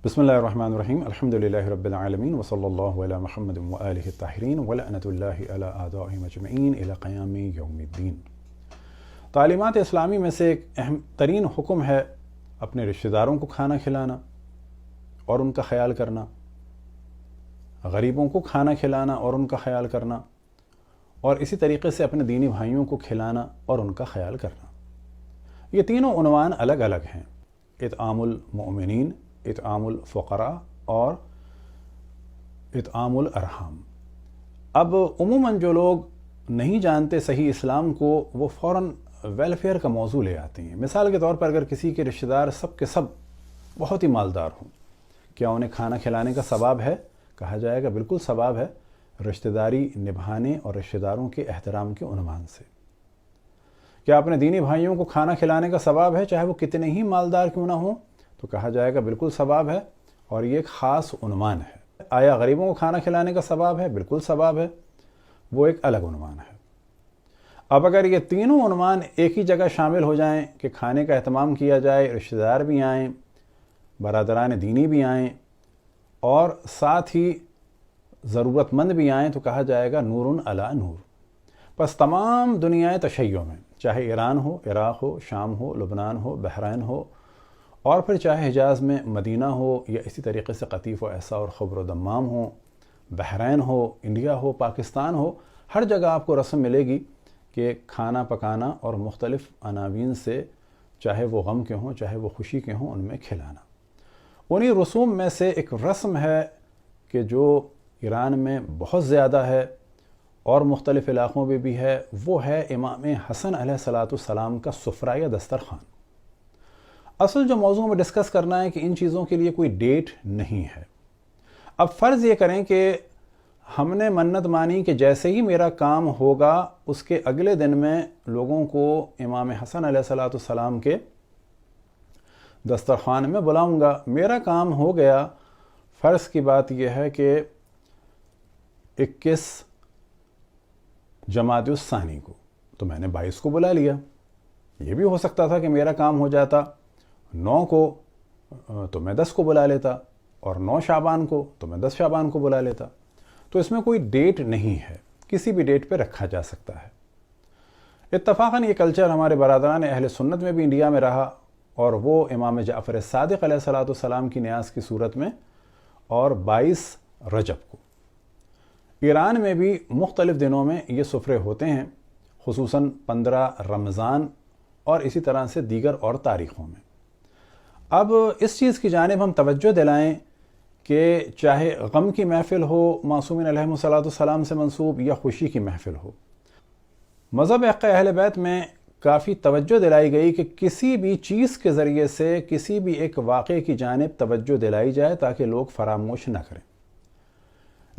بسم اللہ الرحمن الرحیم الحمدللہ رب العالمین وصلی اللہ علی محمد وآلہ الطاہرین ولعنۃ اللہ علی اعدائہم اجمعین الی قیام یوم الدین۔ تعلیمات اسلامی میں سے ایک اہم ترین حکم ہے اپنے رشتہ داروں کو کھانا کھلانا اور ان کا خیال کرنا، غریبوں کو کھانا کھلانا اور ان کا خیال کرنا، اور اسی طریقے سے اپنے دینی بھائیوں کو کھلانا اور ان کا خیال کرنا۔ یہ تینوں عنوان الگ الگ ہیں: اطعام المؤمنین، اطعام الفقراء اور اطعام الارحام۔ اب عموماً جو لوگ نہیں جانتے صحیح اسلام کو، وہ فوراً ویلفیئر کا موضوع لے آتے ہیں۔ مثال کے طور پر اگر کسی کے رشتہ دار سب کے سب بہت ہی مالدار ہوں، کیا انہیں کھانا کھلانے کا ثواب ہے؟ کہا جائے گا بالکل ثواب ہے، رشتہ داری نبھانے اور رشتہ داروں کے احترام کے عنوان سے۔ کیا اپنے دینی بھائیوں کو کھانا کھلانے کا ثواب ہے، چاہے وہ کتنے ہی مالدار کیوں نہ ہوں؟ تو کہا جائے گا بالکل ثواب ہے، اور یہ ایک خاص عنوان ہے۔ آیا غریبوں کو کھانا کھلانے کا ثواب ہے؟ بالکل ثواب ہے، وہ ایک الگ عنوان ہے۔ اب اگر یہ تینوں عنوان ایک ہی جگہ شامل ہو جائیں کہ کھانے کا اہتمام کیا جائے، رشتہ دار بھی آئیں، برادران دینی بھی آئیں، اور ساتھ ہی ضرورت مند بھی آئیں، تو کہا جائے گا نور علی نور۔ پس تمام دنیا تشیع میں، چاہے ایران ہو، عراق ہو، شام ہو، لبنان ہو، بحرین ہو، اور پھر چاہے حجاز میں مدینہ ہو، یا اسی طریقے سے قطیف و احسا اور خبر و دمام ہو، بحرین ہو، انڈیا ہو، پاکستان ہو، ہر جگہ آپ کو رسم ملے گی کہ کھانا پکانا اور مختلف عناوین سے، چاہے وہ غم کے ہوں چاہے وہ خوشی کے ہوں، ان میں کھلانا۔ انہی رسوم میں سے ایک رسم ہے کہ جو ایران میں بہت زیادہ ہے اور مختلف علاقوں میں بھی ہے، وہ ہے امام حسن علیہ السلام کا سفرہ یا دسترخوان۔ اصل جو موضوع میں ڈسکس کرنا ہے کہ ان چیزوں کے لیے کوئی ڈیٹ نہیں ہے۔ اب فرض یہ کریں کہ ہم نے منت مانی کہ جیسے ہی میرا کام ہوگا اس کے اگلے دن میں لوگوں کو امام حسن علیہ السلام کے دسترخوان میں بلاؤں گا۔ میرا کام ہو گیا، فرض کی بات یہ ہے کہ 21 جمادی الثانی کو، تو میں نے 22 کو بلا لیا۔ یہ بھی ہو سکتا تھا کہ میرا کام ہو جاتا 9 کو، تو میں 10 کو بلا لیتا، اور 9 شعبان کو تو میں 10 شعبان کو بلا لیتا۔ تو اس میں کوئی ڈیٹ نہیں ہے، کسی بھی ڈیٹ پہ رکھا جا سکتا ہے۔ اتفاقاً یہ کلچر ہمارے برادران اہل سنت میں بھی انڈیا میں رہا، اور وہ امام جعفر صادق علیہ السلام کی نیاز کی صورت میں، اور 22 رجب کو۔ ایران میں بھی مختلف دنوں میں یہ سفرے ہوتے ہیں، خصوصاً 15 رمضان اور اسی طرح سے دیگر اور تاریخوں میں۔ اب اس چیز کی جانب ہم توجہ دلائیں کہ چاہے غم کی محفل ہو معصومین علیہم السلام سے منسوب، یا خوشی کی محفل ہو، مذہب حق اہل بیت میں کافی توجہ دلائی گئی کہ کسی بھی چیز کے ذریعے سے کسی بھی ایک واقعے کی جانب توجہ دلائی جائے تاکہ لوگ فراموش نہ کریں۔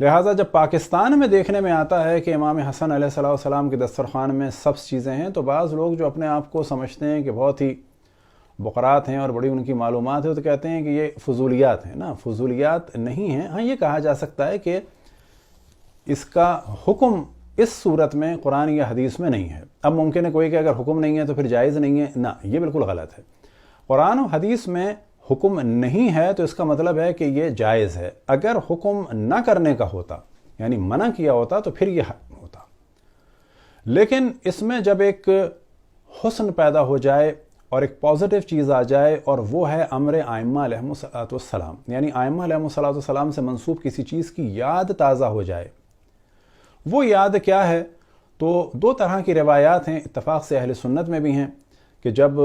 لہٰذا جب پاکستان میں دیکھنے میں آتا ہے کہ امام حسن علیہ السلام کے دسترخوان میں سبز چیزیں ہیں، تو بعض لوگ جو اپنے آپ کو سمجھتے ہیں کہ بہت ہی بقرات ہیں اور بڑی ان کی معلومات ہے، تو کہتے ہیں کہ یہ فضولیات ہیں۔ نا، فضولیات نہیں ہیں۔ ہاں، یہ کہا جا سکتا ہے کہ اس کا حکم اس صورت میں قرآن یا حدیث میں نہیں ہے۔ اب ممکن ہے کوئی کہ اگر حکم نہیں ہے تو پھر جائز نہیں ہے، نہ، یہ بالکل غلط ہے۔ قرآن و حدیث میں حکم نہیں ہے تو اس کا مطلب ہے کہ یہ جائز ہے۔ اگر حکم نہ کرنے کا ہوتا، یعنی منع کیا ہوتا، تو پھر یہ حرام ہوتا۔ لیکن اس میں جب ایک حسن پیدا ہو جائے اور ایک پازیٹیو چیز آ جائے، اور وہ ہے امر ائمہ علیہم السلام، یعنی ائمہ علیہم السلام سے منسوب کسی چیز کی یاد تازہ ہو جائے، وہ یاد کیا ہے؟ تو 2 طرح کی روایات ہیں، اتفاق سے اہل سنت میں بھی ہیں، کہ جب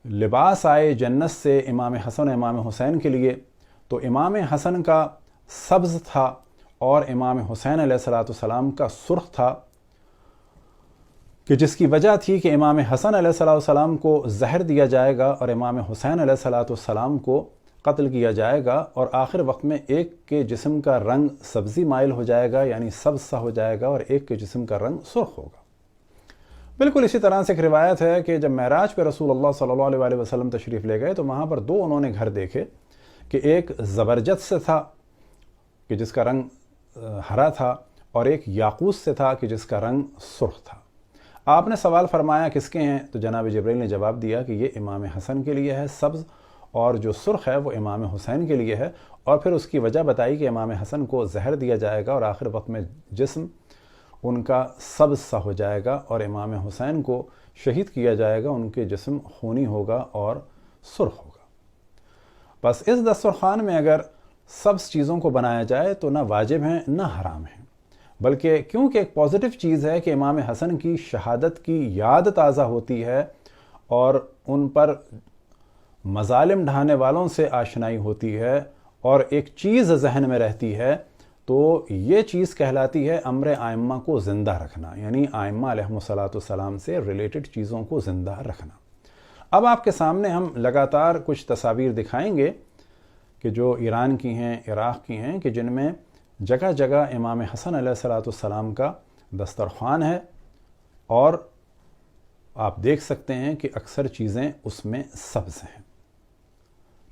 لباس آئے جنت سے امام حسن و امام حسین کے لیے، تو امام حسن کا سبز تھا اور امام حسین علیہ السلام کا سرخ تھا، کہ جس کی وجہ تھی کہ امام حسن علیہ السلام کو زہر دیا جائے گا اور امام حسین علیہ السلام کو قتل کیا جائے گا، اور آخر وقت میں ایک کے جسم کا رنگ سبزی مائل ہو جائے گا، یعنی سبز سا ہو جائے گا، اور ایک کے جسم کا رنگ سرخ ہوگا۔ بالکل اسی طرح سے ایک روایت ہے کہ جب معراج پہ رسول اللہ صلی اللہ علیہ وسلم تشریف لے گئے، تو وہاں پر 2 انہوں نے گھر دیکھے، کہ ایک زبرجد سے تھا کہ جس کا رنگ ہرا تھا، اور ایک یاقوت سے تھا کہ جس کا رنگ سرخ تھا۔ آپ نے سوال فرمایا کس کے ہیں؟ تو جناب جبرائیل نے جواب دیا کہ یہ امام حسن کے لیے ہے سبز، اور جو سرخ ہے وہ امام حسین کے لیے ہے، اور پھر اس کی وجہ بتائی کہ امام حسن کو زہر دیا جائے گا اور آخر وقت میں جسم ان کا سبز سا ہو جائے گا، اور امام حسین کو شہید کیا جائے گا، ان کے جسم خونی ہوگا اور سرخ ہوگا۔ بس اس دسترخوان میں اگر سبز چیزوں کو بنایا جائے تو نہ واجب ہیں نہ حرام ہیں، بلکہ کیونکہ ایک پازیٹیو چیز ہے کہ امام حسن کی شہادت کی یاد تازہ ہوتی ہے اور ان پر مظالم ڈھانے والوں سے آشنائی ہوتی ہے اور ایک چیز ذہن میں رہتی ہے، تو یہ چیز کہلاتی ہے امر ائمہ کو زندہ رکھنا، یعنی ائمہ علیہم السلام سے ریلیٹڈ چیزوں کو زندہ رکھنا۔ اب آپ کے سامنے ہم لگاتار کچھ تصاویر دکھائیں گے کہ جو ایران کی ہیں، عراق کی ہیں، کہ جن میں جگہ جگہ امام حسن علیہ السلام کا دسترخوان ہے، اور آپ دیکھ سکتے ہیں کہ اکثر چیزیں اس میں سبز ہیں۔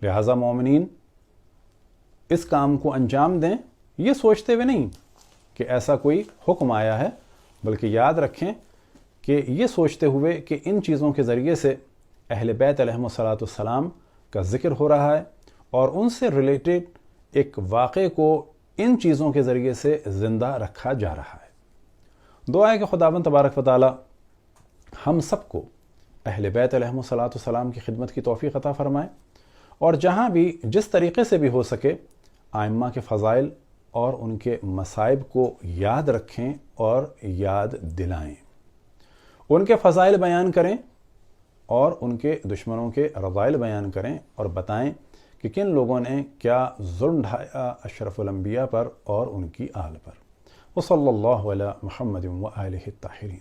لہٰذا مومنین اس کام کو انجام دیں، یہ سوچتے ہوئے نہیں کہ ایسا کوئی حکم آیا ہے، بلکہ یاد رکھیں کہ یہ سوچتے ہوئے کہ ان چیزوں کے ذریعے سے اہل بیت علیہم السلام کا ذکر ہو رہا ہے، اور ان سے ریلیٹڈ ایک واقعے کو ان چیزوں کے ذریعے سے زندہ رکھا جا رہا ہے۔ دعا ہے کہ خداوند تبارک و تعالی ہم سب کو اہل بیت علیہم السلام کی خدمت کی توفیق عطا فرمائے، اور جہاں بھی جس طریقے سے بھی ہو سکے ائمہ کے فضائل اور ان کے مصائب کو یاد رکھیں اور یاد دلائیں، ان کے فضائل بیان کریں اور ان کے دشمنوں کے رذائل بیان کریں، اور بتائیں کہ کن لوگوں نے کیا ظلم ڈھایا اشرف الانبیاء پر اور ان کی آل پر۔ وصلی اللہ علی محمد و آلہ الطاہرین۔